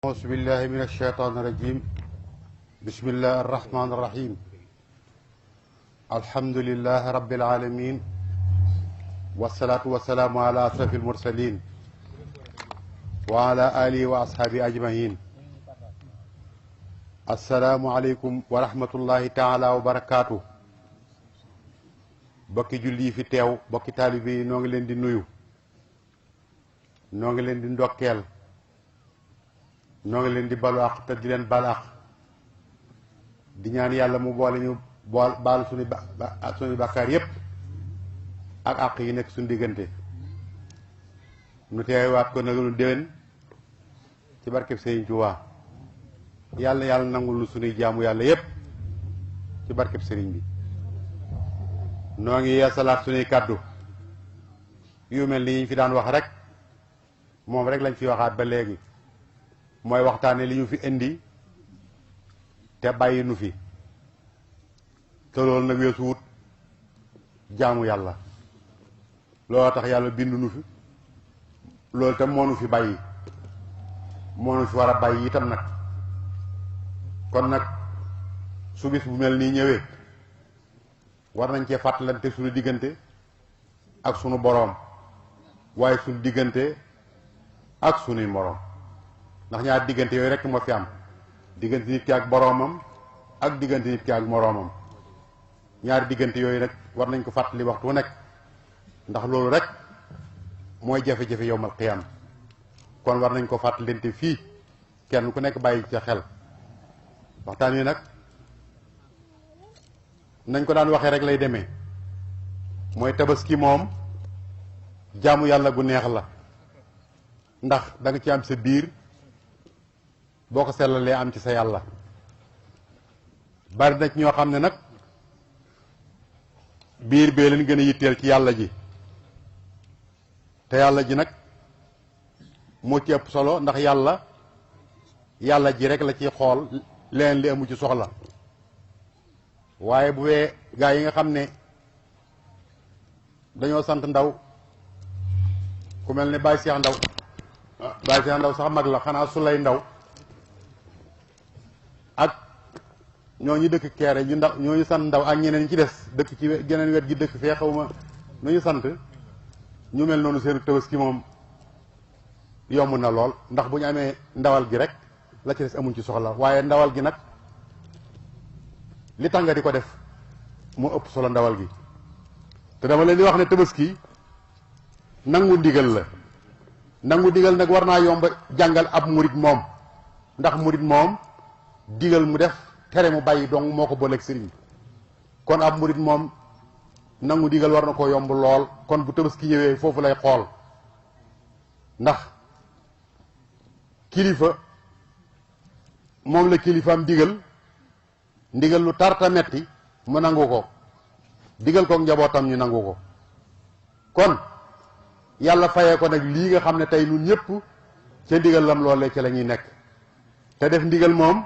أعوذ بالله من الشيطان الرجيم بسم الله الرحمن الرحيم الحمد لله رب العالمين والصلاة والسلام على أشرف المرسلين وعلى آله وأصحابه أجمعين السلام عليكم ورحمة الله تعالى وبركاته bokki julli fi teew bokki taalibe yi noo ngi leen di nuyu noo ngi leen di ndokkeel noo ngi leen di balu àq te di leen bal àq di ñaan yàlla mu boole ñu baal suñu bàkkaar yépp ak àq yi nekk suñu diggante nu teewaat ko nag lu déwén ci barkeb Sëriñ Tuubaa yàlla nangul nu suñuy jaamu yàlla yépp ci barkeb sëriñ bi noo ngi yeesalaat suñuy kàddu yu mel ni ñu fi daan wax rek moom rek lañ fi waxaat ba léegi mooy waxtaane li ñu fi indi te bàyyi nu fi te loolu nag weesu wut jaamu yàlla loolu tax yàlla bindu nu fi loolu tam moo nu fi bàyyi moo nu fi war a bàyyi itam nag kon nag su bis bu mel nii ñëwee war nañ cee fàttalante suñu diggante ak sunu boroom waaye suñu diggante ak sunuy moroom ndax ñaar diggante yooyu rekk moo fi am diggante nit ki ak boroomam ak diggante nit ki ak moroomam ñaari diggante yooyu nag war nañ ko fàttali waxtu wu nekk ndax loolu rek mooy jafe-jafe yowmal qiyaam kon war nañ ko fàttalante fii kenn ku nekk bàyyi ca xel waxtaan wi nag nañ ko daan waxee rek lay demee mooy tabaski moom jaamu yàlla gu neex la ndax da nga ci am sa biir boo ko sellalee am ci sa yàlla bari na ci ñoo xam ne nag biir bee leen gën a yitteel ci yàlla ji te yàlla ji nag moo ci ëpp solo ndax yàlla ji rek la ciy xool leen li amu ci soxla waaye bu wee gaa yi nga xam ne dañoo sant ndaw ku mel ne Baye Cheikh Ndaw Baye Cheikh Ndaw sax mag la xanaa su lay ndaw ak ñooñu dëkk keere ñu ndaw ñooñu sant ndaw ak ñeneen ñi ci des dëkk ci geneen wet gi dëkk fee xaw ma nu ñu sant ñu mel noonu seen tabaski moom yomb na lool ndax bu ñu amee ndawal gi rek la ci des amuñ ci soxla waaye ndawal gi nag li tax nga di ko def moo ëpp solo ndawal gi te dama leen di wax ne tabaski nangu ndigal la nangu ndigal nag war naa yomb jàngal ab murit moom ndax murit moom digal mu def tere mu bàyyi dong moo ko booleeg sëriñ kon ab murit moom nangu digal war na ko yomb lool kon bu tabaski ñëwee foofu lay xool ndax kilifa moom la kilifaam digal ndigal lu tarta metti mu nangu ko digal ko njabootam ñu nangu ko kon yàlla fayee ko nag lii nga xam ne tey ñun ñëpp ca ndigal lam loolee ca la ñuy nekk te def ndigal moom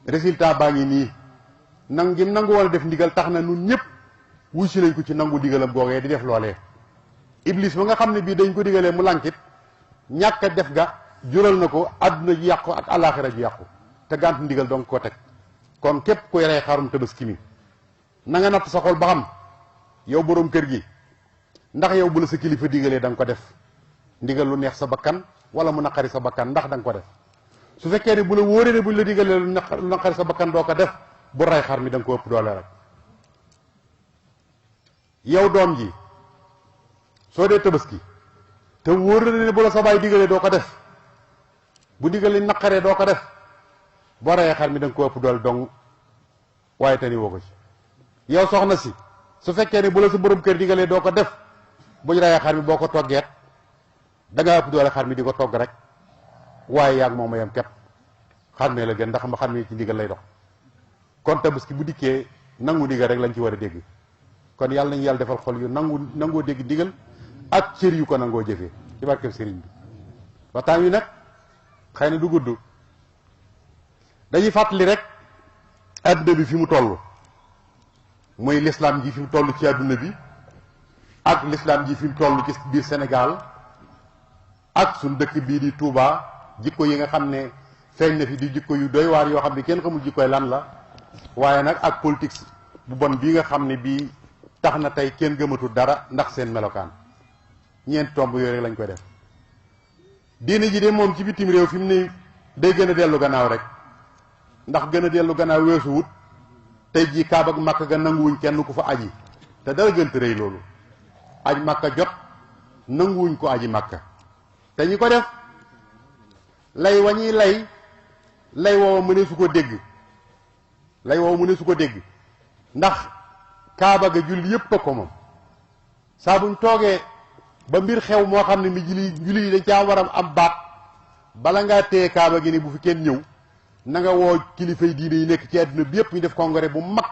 résultat baa ngi nii nangu gi nangu wala def ndigal tax na ñun ñëpp wuy si nañ ko ci nangu digalam googee di def loolee iblis ba nga xam ne bii dañ ko digalee mu lànkit ñàkk a def ga jural na ko àdduna ji yàqu ak àllaaxira ji yàqu te gàntu ndigal donc ko teg kon képp ku yaree xarum tabaski mi na nga natt sa xol ba xam yow boroom kër gi ndax yow bu la sa kilifa digalee da nga ko def ndigal lu neex sa bakkan wala mu naqari sa bakkan ndax da nga ko def su fekkee ne bu la wóoree ne buñ la digalee lu naqari sa bakkan doo ko def bu rey xar mi da nga ko ëpp doole rek yow doom ji soo dee tabaski te wóor na ne bu la sa baay digalee doo ko def bu digalee naqaree doo ko def boo reyee xar mi da nga ko ëpp doole dong waaye te ni woo ko ci yow soxna si su fekkee ne bu la sa borom kër digalee doo ko def buñ reyee xar mi boo ko toggeet da nga ëpp doole xar mi di ko togg rek waaye yaag moom a yem képp xar mee la gën ndax ma xar mi ci ndigal lay dox kon tabaski bu dikkee nangu ndigal rek lañ ci war a dégg kon yàlla nañu yàlla defal xol yu nangoo dégg ndigal ak cër yu ko nangoo jëfee ci barkeb sëriñ bi waxtaan wi nag xëy na du gudd dañuy fàttali rek adduna bi fi mu toll muy l'islam ji fi mu toll ci adduna bi ak l'islam ji fi mu toll ci biir Sénégal ak suñ dëkk bii di Touba jikko yi nga xam ne feeñ na fi di jikko yu doy waar yoo xam ne kenn xamul jikkoy lan la waaye nag ak politique bu bon bii nga xam ne bii tax na tey kenn gëmatul dara ndax seen melokaan ñeenti tomb yooyu rek lañ koy def. diine ji de moom ci bitim réew fi mu ne day gën a dellu gannaaw rek ndax gën a dellu gannaaw weesu wut tey jii Kaaba ak Makka ga nanguwuñ kenn ku fa aji te dara gënta rëy loolu aj Makka jot nanguwuñ ko aji Makka te ñi ko def lay wañuy lay woowa mu ne su ko dégg lay woowa mu ne su ko dégg ndax Kaaba ga julli yépp a ko moom saa buñ toogee ba mbir xew moo xam ne mi julli yi dañ caa war a am baat bala ngaa téye Kaaba gi ni bu fi kenn ñëw na nga woo kilifay diine yi nekk ci àdduna bi yëpp ñu def congrès bu mag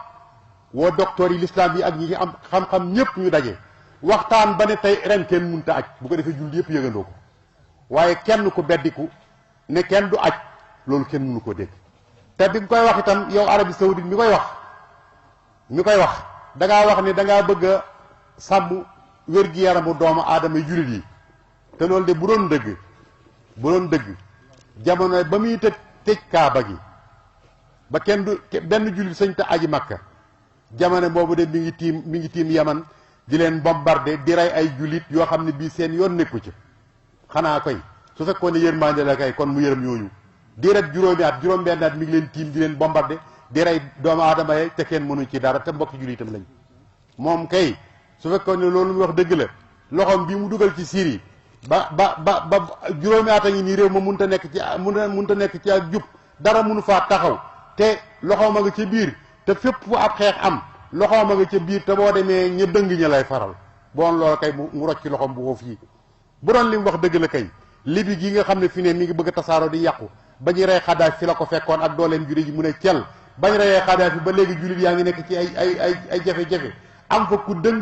woo docteur yi l'islam yi ak ñi am xam-xam ñëpp ñu daje waxtaan ba ne tey ren kenn munta aj bu ko defee julli yëpp yëgandoo ko waaye kenn ku beddiku ne kenn du aj loolu kenn mënu ko dégg. te bi nga koy wax itam yow Arabie Saoudite mi koy wax da ngaa wax ne da ngaa bëgg a sàmm wér-gi-yaramu doomu aadama yi jullit yi te loolu de bu doon dëgg jamono ba muy tëj Kaaba gi ba kenn du benn jullit sañ te aji Makka jamono boobu de mi ngi tiim Yaman di leen bombardé di rey ay jullit yoo xam ne bii seen yoon nekku ci xanaa koy su fekkoon ne yërmande la kay kon mu yërëm ñooñu di rek juróom-benn at mi ngi leen tiim di leen bombardé di rey doomu aadama yi te kenn mënuñ ci dara te mbokki jullitam lañ moom kay su fekkoon ne loolu mu wax dëgg la loxoom bi mu dugal ci Syrie ba juróomi at a ngi nii réew ma munta nekk ci ak jub dara munu faa taxaw te loxoom a nga ca biir te fépp fu ab xeex am loxoom a nga ca biir te boo demee ña dëng ña lay faral boon loolu kay mu rocc ci loxoom bu foofu yi bu doon li mu wax dëgg la kay libi gi nga xam ne fi ne mi ngi bëgg a tasaaroo di yàqu ba ñu rey Xadaafi fi la ko fekkoon ak dooleem juri ji mu ne cel bañ reyee Xadaafi ba léegi jullit yaa ngi nekk ci ay jafe-jafe am fa ku dëng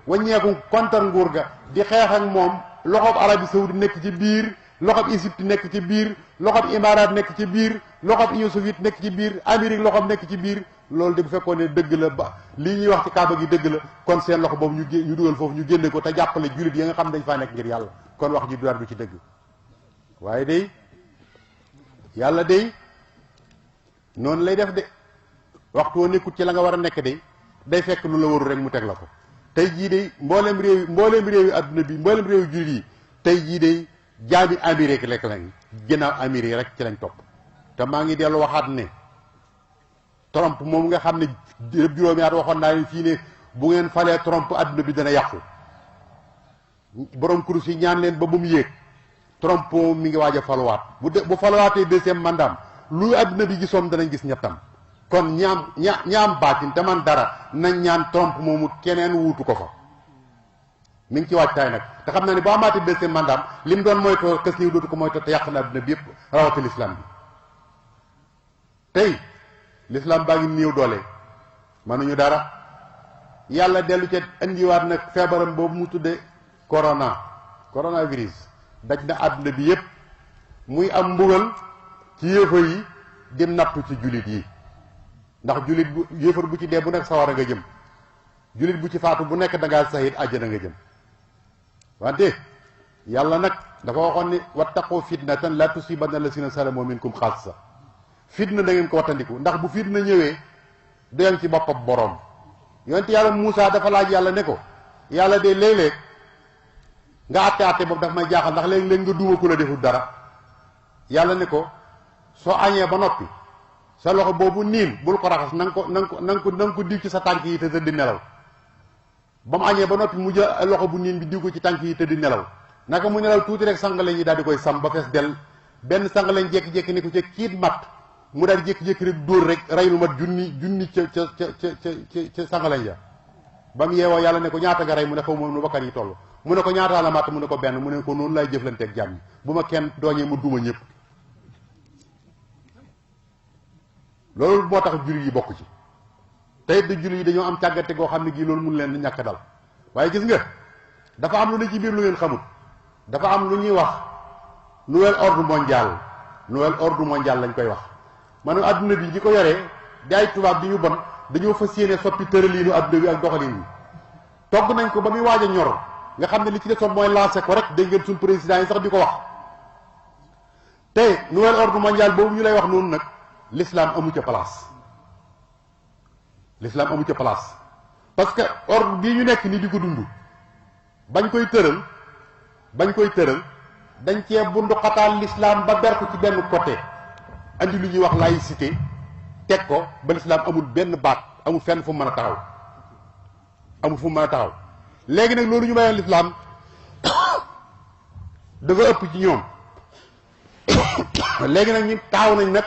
waññeeku kontar nguur ga di xeex ak moom loxob Arabie Saoudite nekk ci biir loxob Égypte nekk ci biir loxob Imaaraat nekk ci biir loxob Union soviétique nekk ci biir Amérique loxob nekk ci biir loolu de bu fekkoon ne dëgg la ba lii ñuy wax ci Kaaba gi dëgg la kon seen loxo boobu ñu dugal foofu ñu génne ko te jàppale jullit yi nga xam dañ faa nekk ngir yàlla kon wax ji du ci dëgg waaye day yàlla day noonu lay def de waxtu woo nekkut ci la nga war a nekk day fekk lu la warul rek mu teg la ko tey jii de mboolem réew yi adduna bi mboolem réew yu jullit yi tey jii de jaami Amérique rek lañ ginnaaw Amérique rek ci lañ topp te maa ngi dellu waxaat ne Trump moom nga xam ne juróomi at waxoon naa leen fii ne bu ngeen falee Trump adduna bi dana yàqu borom kurus yi ñaan leen ba bu mu yéeg Trump mi ngi waaj a faluwaat bu faluwaatee deuxième mandat lu adduna bi gisoon danañ gis ñettam kon ñaam baatin te man dara nañ ñaan Trump moomu keneen wuutu ko fa mi ngi ci waajtaay nag te xam naa ne boo amaatee deuxième mandat li mu doon moytoo kës niw dootu ko moytoo te yàq na adduna bi yëpp rawati l'islam bi tey l'islam baa ngi néew doole mënuñu dara yàlla dellu ca indiwaat nag feebaram boobu mu tudde coronavirus daj na adduna bi yëpp muy am mbugal ci yéefar yi di nattu ci jullit yi ndax jullit bu yéefar bu ci dee bu nekk sawara nga jëm jullit bu ci faatu bu nekk da ngaa sahit àjjana nga jëm wante yàlla nag dafa waxoon ni wattaqu fitnatan la tusibanna alladhina zalamu minkum xaassa fitna da ngeen ko wattandiku ndax bu fitna ñëwee doyam ci boppam boroom yonent yàlla Muusaa dafa laaj yàlla ne ko yàlla de léeg-léeg nga àtte boobu dafa may jaaxal ndax léeg-léeg nga duuma ku la deful dara yàlla ne ko soo añee ba noppi sa loxo boobu niin bul ko raxas na nga ko diw ci sa tànk yi te tëdd nelaw ba mu añee ba noppi mu jël loxo bu niin bi diw ko ci tànk yi tëdd nelaw naka mu nelaw tuuti rek sangaleñ yi daal di koy sam ba fees del benn sangaleñ jékki-jékki ni ko ca kiit mat mu daal di jékki-jékki rek dóor rek rey lu mat junni ca sangaleñ ja ba mu yeewoo yàlla ne ko ñaata nga rey mu ne xaw ma nu bakkan yi toll mu ne ko ñaataa la matt mu ne ko benn mu ne ko noonu lay jëflanteeg jàmm yi bu ma kenn dooñee mu duma ñëpp loolu moo tax jullit yi bokk ci tey de jullit yi dañoo am càggante goo xam ne gii loolu mun leen ñàkk dal waaye gis nga dafa am lu ne ci biir lu ngeen xamut dafa am lu ñuy wax nouvel ordre mondial lañ koy wax maanaam adduna bi ñi ko yoree di ay tubaab bi ñu bon dañoo fas yéene soppi tëraliinu adduna bi ak doxalin bi togg nañ ko ba muy waaj a ñor nga xam ne li ci desoon mooy lancé ko rek dégg ngeen suñ président yi sax di ko wax te nouvel ordre mondial boobu ñu lay wax noonu nag l'islam amu ca place. l'islam amu ca place parce que ordre bii ñu nekk ni di ko dund bañ koy tëral dañ cee bundu xataal l'islam ba ber ko ci benn côté andi lu ñuy wax laïcité teg ko ba l'islam amul benn baat amul fenn fu mu mën a taxaw amul fu mu mën a taxaw léegi nag loolu ñu mayoon l'islam dafa ëpp ci ñoom léegi nag ñu taxaw nañ nag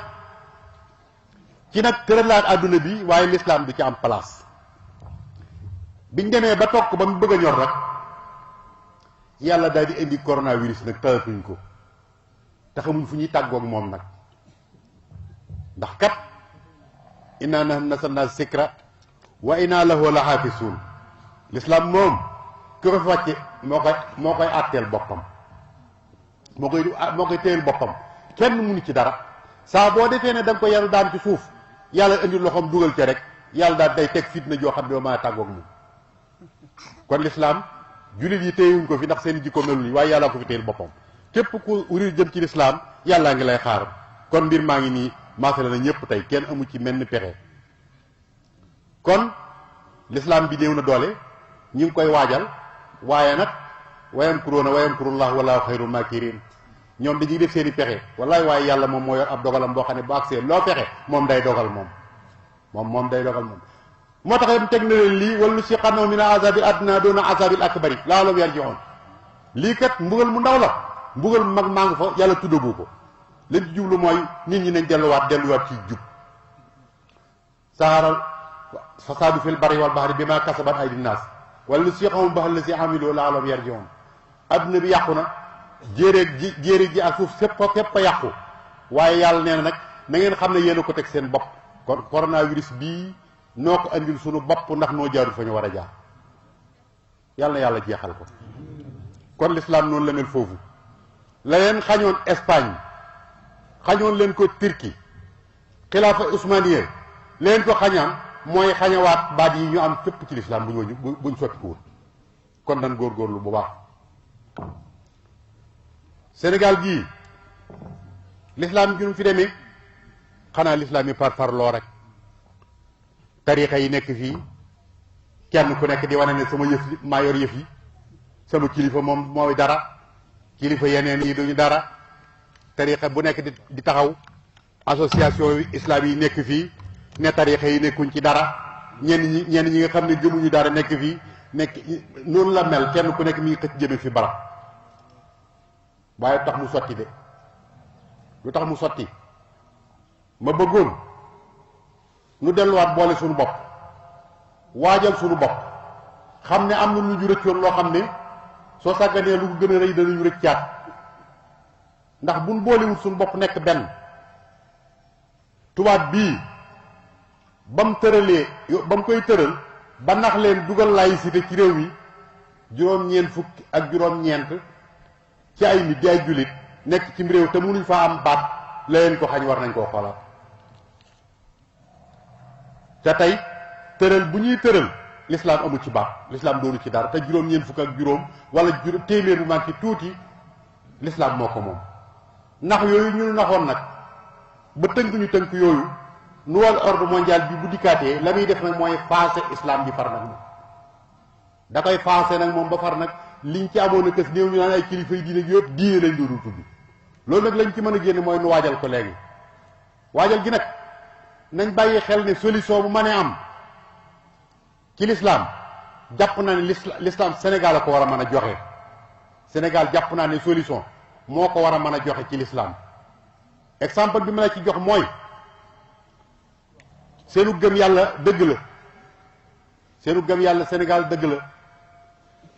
ci nag tëralaat àdduna bi waaye l'islam du ci am place biñ demee ba toog ko ba mu bëgg a ñor rek yàlla daal di indi coronavirus nag talatuñ ko te xamuñ fu ñuy tàggoog moom nag ndax kat inna nahnu nazzalna zikra wa inna lahu la xaafisuun l'islam moom ki ko fi wàcce moo koy àtteel boppam moo koy téyel boppam kenn munu ci dara saa boo defee ne da nga ko yaru daan ci suuf yàlla indi loxoom dugal ca rek yàlla daal day teg fitna joo xam ne doo mën a tàggoog moom kon l'islam jullit yi téyewuñ ko fi ndax seen jikko melul yi waaye yàlla ko fi téyel boppam képp ku wuri jëm ci l'islam yàllaa ngi lay xaar kon mbir maa ngi nii maasala na ñëpp tey kenn amu ci menn pexe kon l'islam bi néew na doole ñu ngi koy waajal waaye nag wayamkuruuna wayamkurullah wallaahu xayrul maakirin ñoom dañuy def seen i pexe wallaay waaye yàlla moom moo yor ab dogalam boo xam ne bu agsee loo pexe moom day dogal moom day dogal moom moo tax dem teg na leen lii wala si xanoo min azabil adna doona azabil akbari laalum yarji'un lii kat mbugal mu ndaw la mbugal mu mag maa ngi fa yàlla tuddagu ko leen ci jublu mooy nit ñi nañ delluwaat ci jub saaral fasaadu fil barri wal bahri bima kasabat aydin naas wala si xamul baxal la si amiloo laalum yarji'un adduna bi yàqu na jéeréeg ji ak suuf fépp a yàqu waaye yàlla nee na nag na ngeen xam ne yéen a ko teg seen bopp kon coronavirus bii noo ko andil sunu bopp ndax noo jaarul fa ñu war a jaar yàlla na yàlla jeexal ko kon l'islam noonu la mel foofu la leen xañoon Espagne xañoon leen ko Turquie xilaafa usmaniye leen ko xañaan mooy xañawaat baat yi ñu am fépp ci l'islam buñ sotti ko wut kon nan góorgóorlu bu baax Sénégal gii l'islam gi nu fi demee xanaa l'islam yi par loo rek tarixa yi nekk fii kenn ku nekk di wane ne sama yëf maa yor yëf yi sama kilifa moom mooy dara kilifa yeneen yi duñu dara tarixa bu nekk di taxaw association islam yi nekk fii ne tarixa yi nekkuñ ci dara ñenn ñi nga xam ne gëmuñu dara nekk fii nekk noonu la mel kenn ku nekk mi ngi xëcc jëme fi barab waaye lu tax mu sotti de lu tax mu sotti ma bëggoon nu delluwaat boole suñu bopp waajal suñu bopp xam ne am na lu ñu rëccoon loo xam ne soo sàgganee lu ko gën a rëy danañu rëccaat ndax buñ boolewul suñu bopp nekk benn tubaab bii ba mu tëralee ba mu koy tëral ba nax leen dugal laïcité ci réew mi juróom-ñeent fukk ak juróom-ñeent ci ay nit di ay jullit nekk ci réew te mënuñ faa am baat la leen ko xañ war nañ koo xoolaat te tey tëral bu ñuy tëral l'islam amul ci baat l'islam doonu ci dara te juróom-ñeent fukk ak juróom wala téeméer bu manqué tuuti l'islam moo ko moom ndax yooyu ñu naxoon nag ba tënk ñu tënk yooyu nouvel ordre mondial bi bu dikkaatee la muy def nag mooy faase islam bi far nag moom da koy faase nag moom ba far nag liñ ci amoon a kës néew ñu naan ay kilifa yi diine yëpp diine lañ doon tudd loolu nag lañ ci mën a génne mooy nu waajal ko léegi waajal gi nag nañ bàyyi xel ne solution bu mënee am ci l'islam jàpp naa ne l'islam Sénégal a ko war a mën a joxe Sénégal jàpp naa ne solution moo ko war a mën a joxe ci l'islam exemple bi ma la ci jox mooy seenu gëm yàlla dëgg la seenu gëm yàlla Sénégal dëgg la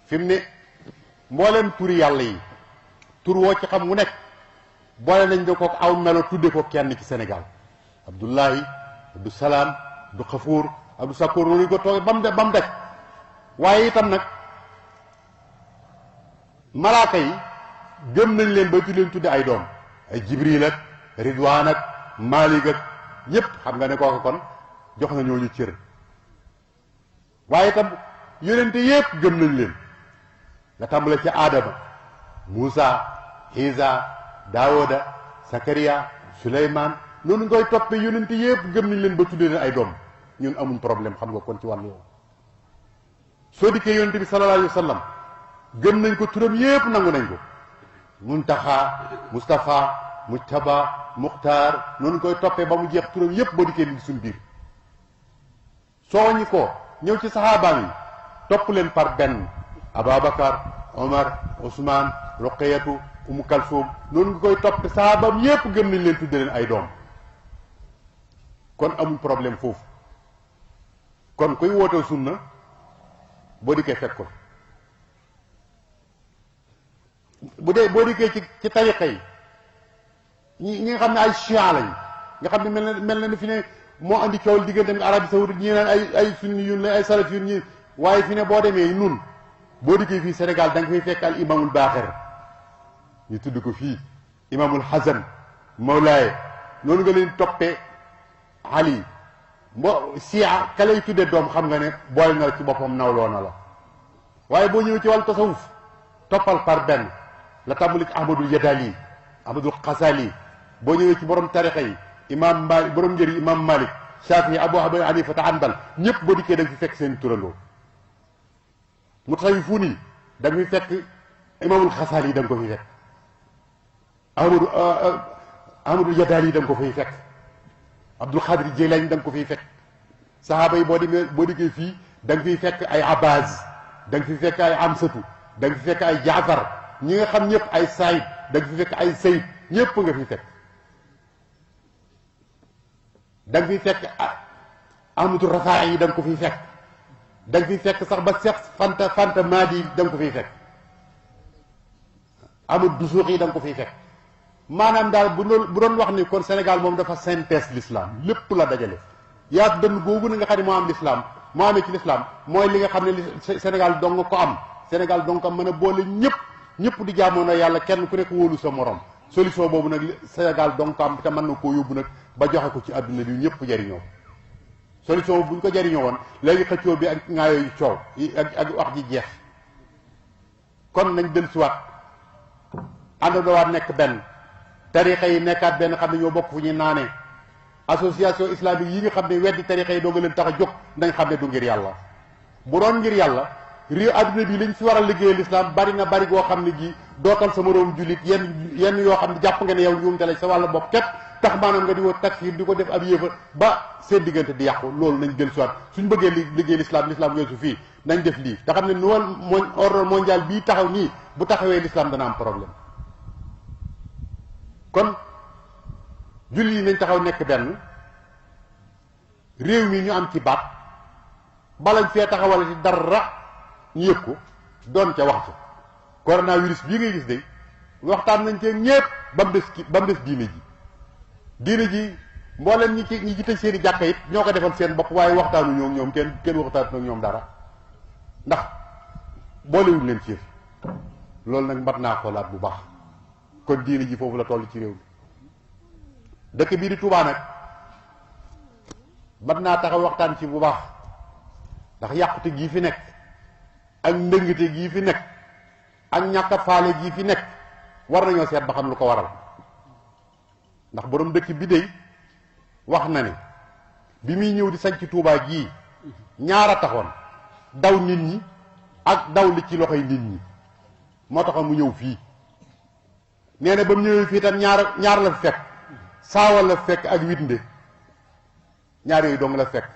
fi mu ne mbooleem turi yàlla yi tur woo ci xam mu nekk boole nañ da ko aw melo tudde ko kenn ci Sénégal Abdullahi Abdou Salaam Abdou Xafuur Abdou Sakoor noonu ñu ko toogee ba mu def waaye itam nag malaaka yi gëm nañ leen ba tu leen tudde ay doom ay Jibril ak Ridwaan ak Maalik ak ñépp xam nga ne kooku kon jox na ñooñu cër waaye itam yonente yépp gëm nañ leen nga tàmbale ci Aadama Muusa Isa Daawuda Sakariya Suleymaan noonu ngay toppee yonent yëpp gëm nañ leen ba tuddee leen ay doom ñun amuñ problème xam nga kon ci wàllu yow soo dikkee yonent bi sallallahu alayhi wa sallam gëm nañ ko turam yëpp nangu nañ ko Muntaxa Mustafa Mujtaba Muxtaar noonu koy toppee ba mu jeex turam yëpp boo dikkee li suñ biir soo ñi ko ñëw ci saxaabaam yi topp leen par benn Ababacar Omar Ousmane Roqeyatu Umu Kalsoum noonu nga koy topp saxaabaam yëpp gëm nañ leen tudde leen ay doom kon amuñ problème foofu kon kuy woote sunna boo dikkee fekk ko bu dee boo dikkee ci tariqa yi ñi nga xam ne ay chiites lañ nga xam ne mel na ni fi ne moo andi coow diggante ak Arabie Saoudite ñi naan ay sunni yun la ay salaf yun ñi waaye fi ne boo demee nun boo dikkee fii Sénégal da nga fay fekk al imamul Baaxir ñu tudd ko fii imamul Hasan Mawlaaye noonu nga leen toppee Ali sia ka lay tuddee doom xam nga ne boole na ci boppam nawloo na la waaye boo ñëwee ci wàllu tasawuf toppal par benn la tàmbali ci Ahmadul Yadali Ahmadul Xasali boo ñëwee ci borom tarixa yi imam Malik borom njëri imam Malik Shafi Abu Hanifa ta Hanbal ñëpp boo dikkee da nga fi fekk seen turandoo mutasawifuun yi da nga fi fekk imamul Xasali yi da nga ko fi fekk Ahmadul Yadali yi da nga ko fiy fekk Abdul Xaadir Jeylaani da nga ko fiy fekk sahaaba yi boo dikkee fii da nga fiy fekk ay Abbas da nga fi fekk ay Amsatu da nga fi fekk ay Jaafar ñi nga xam ñëpp ay Saïd da nga fi fekk ay Sayd ñëpp nga fi fekk da nga fi fekk Ahmadu Rafaa yi da nga ko fiy fekk da nga fiy fekk sax ba Seex Fanta Maadi da nga ko fiy fekk Ahmadu Dusuux yi da nga ko fiy fekk maanaam daal bu doon wax ni kon Sénégal moom dafa synthèse l'islam lépp la dajale yaa dënn googu na nga xam ne moo am l'islam moo amee ci l'islam mooy li nga xam ne Sénégal dong nga ko am Sénégal dong ko mën a boole ñëpp di jaamoon na yàlla kenn ku nekk wóolu sa morom solution boobu nag Sénégal dong ko am te mën na koo yóbbu nag ba joxe ko ci àdduna bi ñëpp jariñoo solution bu ñu ko jariñoo woon léegi xëccoo bi ak ŋaayoo yu coow ak wax ji jeex kon nañ del siwaat àndandowaat nekk benn tarixa yi nekkaat benn xam ne ñoo bokk fu ñuy naanee association islamique yi nga xam ne weddi tarixa yi doo nga leen tax a jóg nañ xam ne du ngir yàlla bu doon ngir yàlla réew adduna bi liñ fi war a liggéeyal l'islam bari na bari goo xam ne gi dootal sa moroom jullit yenn yoo xam ne jàpp nga ne yow njuumte la sa wàllu bopp képp tax maanaam nga di ko takfir di ko def ab yéefa ba seen diggante di yàqu loolu nañ jël soit suñ bëggee liggéey l'islam weesu fii nañ def lii te xam ne nouvel ordre mondial bii taxaw nii bu taxawee l'islam dana am problème kon jullit yi nañ taxaw nekk benn réew mi ñu am ci baat balañ fee taxawal ci dara ñu yëg ko doon ca wax ca coronavirus bii ngay gis de waxtaan nañ cee ñépp ba mu des diine ji mboolem ñi ci tëj seen i jàkka it ñoo ko defal seen bopp waaye waxtaanu ñoom kenn waxtaanu ak ñoom dara ndax boolewuñ leen ci loolu nag mbat naa xoolaat bu baax kon diine ji foofu la toll ci réew mi dëkk bii di Touba nag mbat naa taxaw waxtaan ci bu baax ndax yàqute gii fi nekk ak ndëngte gii fi nekk ak ñàkk a faale gii fi nekk war nañoo seet ba xam lu ko waral ndax borom dëkk bi dey wax na ne bi muy ñëw di sañ ci Touba gii ñaara taxoon daw nit ñi ak daw li ci loxoy nit ñi moo taxoon mu ñëw fii nee na ba mu ñëwee fii tam ñaar la fi fekk saawal la fekk ak witnde ñaar yooyu dong la fekk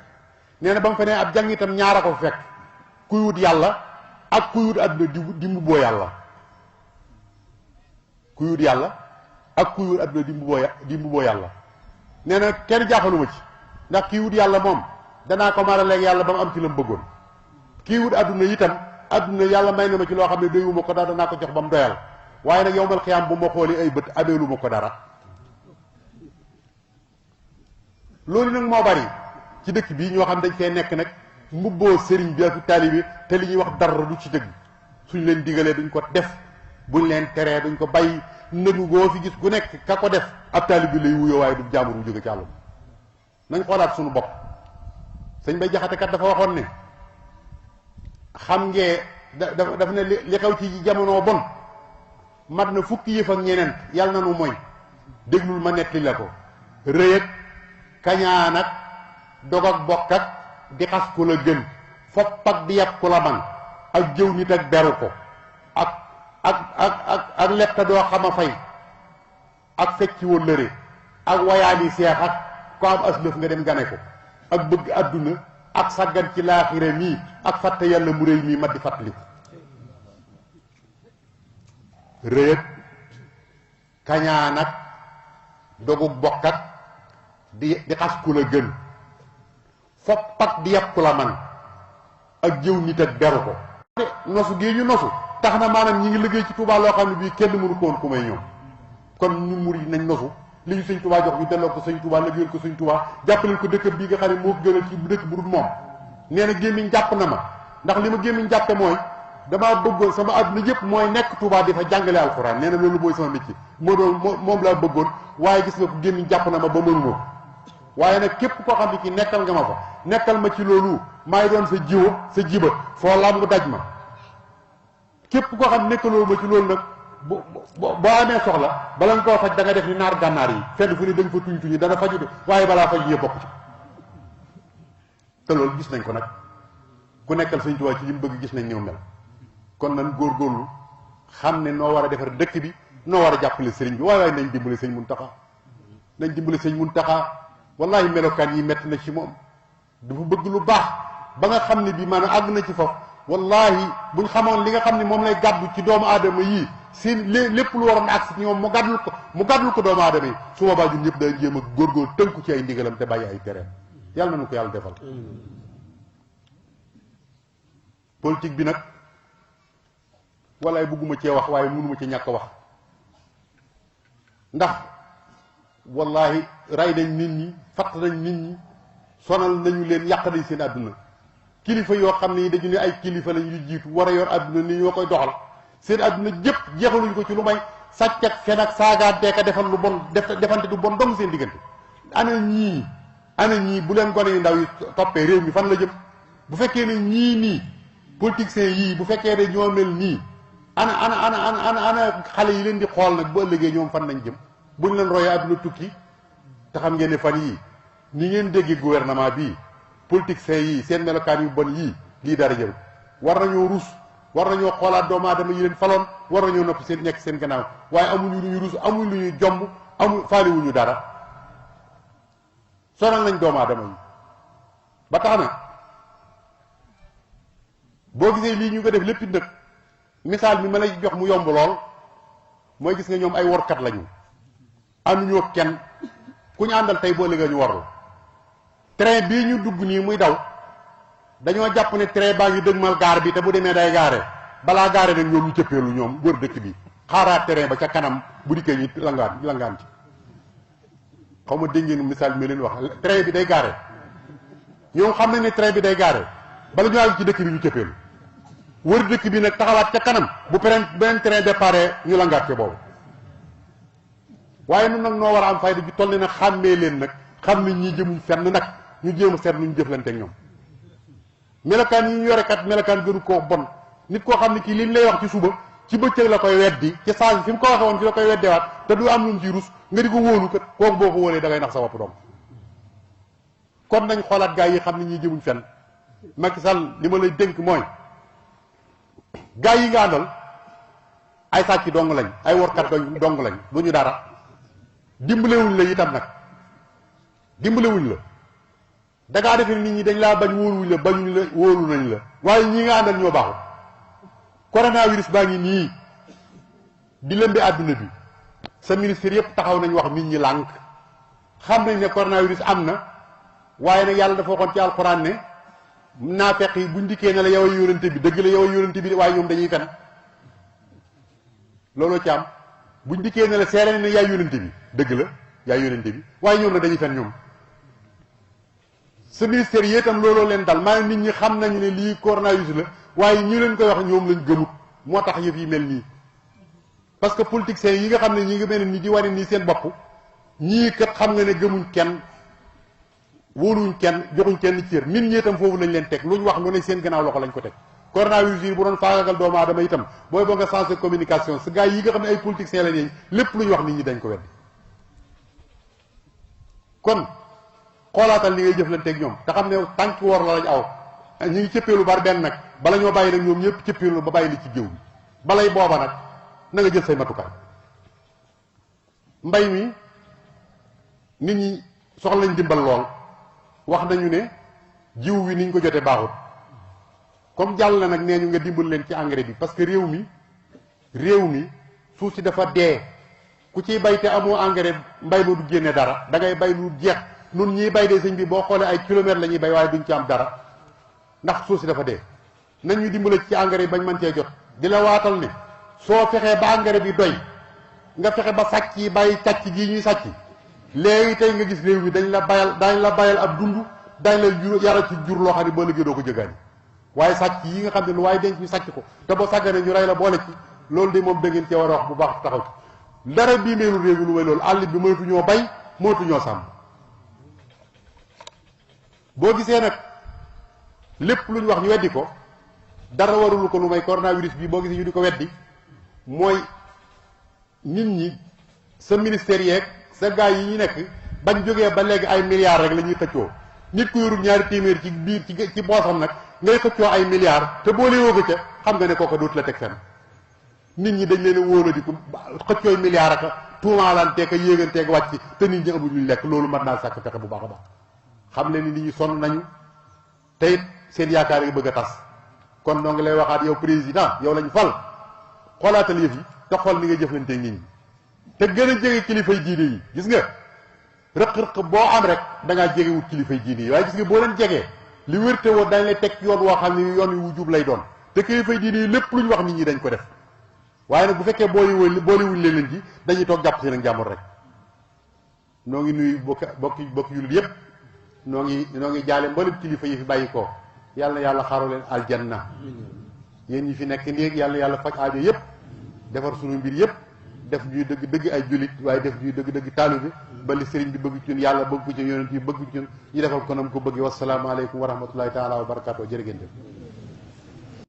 nee na ba mu fa ne ab jàng itam ñaara ko fekk kuy wut yàlla ak kuy wut àdduna di mbubboo yàlla kuy wut yàlla ak kuy wut àdduna di mbubboo yàlla nee na kenn jaaxaluma ci ndax kii wut yàlla moom danaa ko maraleeg yàlla ba mu am ci la mu bëggoon kii wut àdduna itam àdduna yàlla may na ma ci loo xam ne doyuma ko dara danaa ko jox ba mu doyal waaye nag yowmal xiyaam bu ma xoolee ay bët ameelu ma ko dara loolu nag moo bari ci dëkk bii ñoo xam dañ fee nekk nag mbubboo sëriñ bi ak taalibe te li ñuy wax dara du ci dëgg suñ leen digalee duñ ko def buñ leen teree duñ ko bàyyi nëgu goo fi gis gu nekk ka ko def ab taalibe bi lay wuyoo waaye du jaambur bu jóge ci àllum nañ xoolaat suñu bopp sëñ Bay Jaxate kat dafa waxoon ne xam ngee dafa ne li xew ci jamono bon mat na fukki yëf ak ñeneen yàlla na nu mooy déglul ma netti la ko rëy ak kañaan ak dog ak bokk ak di xas ku la gën fopp ak di yàpp ku la man ak jëw nit ak beru ko ak letta doo xama fay ak fecci wëllëre ak wayaani seex ak ko am aslëf nga dem gane ko ak bëgg àdduna ak sàggan ci laaxira mii ak fàtte yàlla mu réy mii mat di fàttaliku rëy ak kañaan ak dogug bokk ak di xas ku la gën fopp ak di yàpp ku la man ak jëw nit ak beru ko nosu gii ñu nosu tax na maanaam ñi ngi liggéey ci Touba loo xam ne bii kenn mënu ko woon ku may ñoom kon ñun murid nañ nosu li ñu sëñ Touba jox ñu delloo ko sëñ Touba liggéeyal ko sëñ Touba jàppaleel ko dëkk bii nga xam ne moo gënal ci dëkk bu dul moom nee na gémmiñ jàpp na ma ndax li ma gémmiñ jàppe mooy damaa bëggoon sama àdduna yëpp mooy nekk Touba di fa jàngale alxuraan nee na loolu mooy sama métier moom laa bëggoon waaye gis nga ko gémmiñ jàpp na ma ba mënuma ko waaye nag képp koo xam ne kii nekkal nga ma fa nekkal ma ci loolu maay doon sa jiba foo làmb daj ma képp koo xam nekkaloo ma ci loolu nag boo amee soxla bala nga koo faj da nga def ni naar gànnaar yi fenn fu ne da nga fa tuñ tuñi dana faju de waaye balaa faj yee bokk ci te loolu gis nañ ko nag ku nekkal Sëñ Tuubaa ci li mu bëgg gis nañ ñëw mel kon nan góorgóorlu xam ne noo war a defar dëkk bi noo war a jàppale sëriñ bi waaye nañ dimbale sëñ Muntaxa nañ dimbale sëñ Muntaxa wallahi melokaan yi metti na ci moom dafa bëgg lu baax ba nga xam ne bi maanaam àgg na ci foofu wallahi buñ xamoon li nga xam ne moom lay gàddu ci doomu aadama yii seen lépp lu waroon ak si ñoom mu gàddul ko doomu aadama yi su boobaa ñun ñëpp day jéem a góorgóor tënku ci ay ndigalam te bàyyi ay tereem yàlla na nu ko yàlla defal politique bi nag wallaay bëgguma cee wax waaye mënuma ci ñàkk wax ndax wallahi ray nañ nit ñi fatt nañ nit ñi sonal nañu leen yàq nañ seen àdduna kilifa yoo xam ne dañu ne ay kilifa lañ yu jiitu war a yor àdduna ni ñoo koy doxal seen àdduna jëpp jeexaluñ ko ci lu may sàcc ak fen ak saagaanteeka defal lu bon defante du bon dong seen diggante ana ñii bu leen gone yu ndaw yi toppee réew mi fan la jëm bu fekkee ne ñii nii politiciens yii bu fekkee ne ñoo mel nii ana xale yi leen di xool nag bu ëllëgee ñoom fan lañ jëm buñ leen royee àdduna tukki te xam ngeen ne fan yii ni ngeen déggee gouvernement bii politiciens yii seen melokaan yu bon yii lii dara jël war nañoo rus war nañoo xoolaat doomu aadama yi leen faloon war nañoo noppi seen nekk seen gannaaw waaye amuñu lu ñu rus amuñ lu ñuy jomb faaliwuñu dara sonal nañ doomu aadama yi ba tax na boo gisee lii ñu ko def lépp nag misaal mi ma lay jox mu yomb lool mooy gis nga ñoom ay workat lañu ànduñoo kenn ku ñu àndal tey boo léegi ñu warlu train bii ñu dugg nii muy daw dañoo jàpp ne train baa ngi dëgmal gaar bi te bu demee day gaare balaa gaare nag ñoom ñu cëppeelu ñoom wër dëkk bi xaaraat train ba ca kanam bu dikkee ñu langaan ci xaw ma dégg ngeen misaal mi leen wax train bi day gaare ñoom xam nañ ne train bi day gaare bala ñu àgg ci dëkk bi ñu cëppeelu wër dëkk bi nag taxawaat ca kanam bu beneen train départ ñu langaat ca boobu waaye nun nag noo war a am fayda ju toll ni nag xàmmee leen nag xam ne ñii jëmuñ fenn nag ñu jéem a seet nu ñu jëflante ak ñoom melokaan yi ñu yore kat melokaan gënu koo bon nit koo xam ne kii li mu lay wax ci suba ci bëccëg la koy weddi ci saa fi mu ko waxee woon ci la koy weddewaat te du am lu mu ci rus nga di ko wóolu kat kooku boo ko wóolee da ngay nax sa bopp doom kon nañ xoolaat gaa yi xam ne ñii jëmuñ fenn Macky Sall li ma lay dénk mooy gaa yi nga àndal ay sàcc dong lañ ay workat dong lañ du ñu dara dimbalewuñ la itam nag dimbalewuñ la dangaa defe nit ñi dañ laa bañ wóoluwuñ la bañuñ la wóolu nañ la waaye ñii nga àndal ñoo baaxul coronavirus baa ngi nii di lëmbe àdduna bi sa ministère yëpp taxaw nañ wax nit ñi lànk xam nañ ne coronavirus am na waaye nag yàlla dafa waxoon ci alxuraan ne naafeq yi buñ dikkee ne la yow a yónente bi dëgg la yow a yónente bi waaye ñoom dañuy fen looloo ci am buñ dikkee ne la seere ne yaay yónente bi dëgg la yaay yónente bi waaye ñoom nag dañuy fen ñoom sa ministère yi itam looloo leen dal maanaam nit ñi xam nañu ne lii coronavirus la waaye ñu leen koy wax ñoom lañ gëmut moo tax yëf yi mel nii parce que politiciens yi nga xam ne ñi ngi mel nii di wane nii seen bopp ñii kat xam nga ne gëmuñ kenn wóoluñ kenn joxuñ kenn cër nit ñi itam foofu lañ leen teg luñ wax lu ne seen gannaaw loxo lañ ko teg coronavirus yi bu doon faagagal doomu aadama itam booy boo nga sensé communication sa gars yi nga xam ne ay politiciens la ñeñ lépp lu ñu wax nit ñi dañ ko weddi kon xoolaatal li ngay jëflanteeg ñoom te xam ne tànk woor la lañ aw ñu ngi cëppeelu bar benn nag bala ñoo bàyyi nag ñoom ñëpp cëppeelu ba bàyyi li ci géew bi balay booba nag na nga jël say matukaay. mbay mi nit ñi soxla nañ dimbal lool wax nañu ne jiw wi niñ ko jotee baaxut comme jàll na nag nee ñu nga dimbal leen ci engrais bi parce que réew mi suuf si dafa dee ku ciy bay te amoo engrais mbay ma du génne dara da ngay bay lu jeex nun ñiy bay de sëñ bi boo xoolee ay kilomètres la ñuy bay waaye duñ ci am dara ndax suuf si dafa dee nañ ñu dimbale ci engrais yi bañ mën cee jot di la waatal ne soo fexee ba engrais bi doy nga fexe ba sàcc yi bàyyi càcc gii ñuy sàcc léegi tey nga gis réew mi dañ la bayal ab dund dañ la yara ci jur loo xam ne boo liggéey doo ko jëgaani waaye sàcc yi nga xam ne lu waaye denc ñu sàcc ko te boo sàgganee ñu rey la boole ci loolu de moom da ngeen cee war a wax bu baax taxaw ci dara bii meelu réew mi lu may loolu àll bi mënatuñoo bay mënatuñoo sàmm boo gisee nag lépp lu ñu wax ñu weddi ko dara warul ko lu may coronavirus bi boo gisee ñu di ko weddi mooy nit ñi sa ministère yeeg sa gars yi ñu nekk bañ jógee ba léegi ay milliards rek la ñuy xëccoo nit ku yorul ñaari téeméer ci biir ci boosam nag ngay xëccoo ay milliards te boo lee woo ko ca xam nga ne kooka dootu la teg fenn nit ñi dañ leen a wóola di ko xëccooy milliards aka tuumaalanteeg a yéeganteeg wàcc te nit ñi amuñ luñ lekk loolu mën naa sàkk pexe bu baax a baax xam leen ni nit ñi sonn nañu te it seen yaakaar yi bëgg a tas kon noo ngi lay waxaat yow président yow lañ fal xoolaatal yëf yi te xool ni nga jëflanteeg nit ñi te gën a jege kilifay diine yi gis nga rëq-rëq boo am rek da ngaa jegewut kilifay diine yi waaye gis nga boo leen jegee li wérte woon dañ lay teg yoon woo xam ne yoon wu jub lay doon te kilifay diine yi lépp lu ñu wax nit ñi dañ ko def waaye nag bu fekkee boolewuñ leen ci dañuy toog jàpp si nag jàmbur rek noo ngi nuyu bokki jullit yépp noo ngi jaale mboolem kilifa yi fi bàyyi ko yàlla na yàlla xaaru leen aljanna yéen ñi fi nekk néeg yàlla na yàlla faj aajo yépp defar sunu mbir yépp def ñuy dëgg ay jullit waaye def ñuy dëgg taalibe ba li sëriñ bi bëgg ci ñun yàlla bëgg ko ci yonent yi bëgg ci ñun ñu defal ko nam ko bëgg wasalaamaaleykum wa rahmatullahi taala wa barakaatu jërë ngeen jëf